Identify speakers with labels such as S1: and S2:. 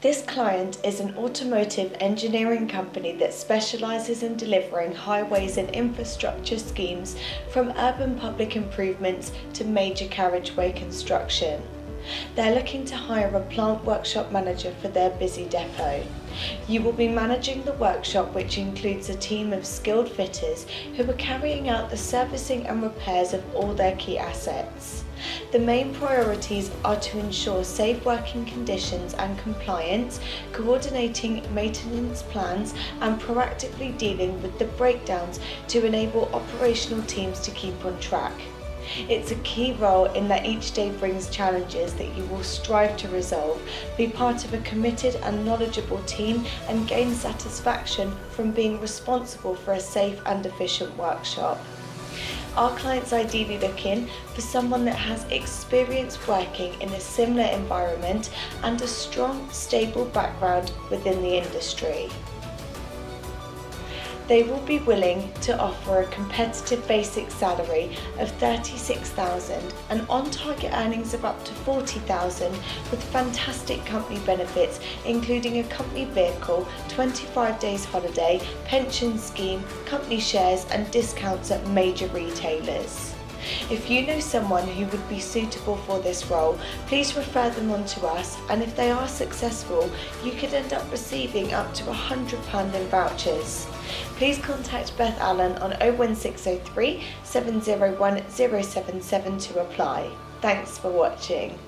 S1: This client is an automotive engineering company that specialises in delivering highways and infrastructure schemes from urban public improvements to major carriageway construction. They're looking to hire a plant workshop manager for their busy depot. You will be managing the workshop, which includes a team of skilled fitters who are carrying out the servicing and repairs of all their key assets. The main priorities are to ensure safe working conditions and compliance, coordinating maintenance plans and proactively dealing with the breakdowns to enable operational teams to keep on track. It's a key role in that each day brings challenges that you will strive to resolve, be part of a committed and knowledgeable team and gain satisfaction from being responsible for a safe and efficient workshop. Our client's ideally looking for someone that has experience working in a similar environment and a strong, stable background within the industry. They will be willing to offer a competitive basic salary of $36,000 and on-target earnings of up to $40,000 with fantastic company benefits including a company vehicle, 25 days holiday, pension scheme, company shares and discounts at major retailers. If you know someone who would be suitable for this role, please refer them on to us, and if they are successful, you could end up receiving up to £100 in vouchers. Please contact Beth Allen on 01603 701 077 to apply. Thanks for watching.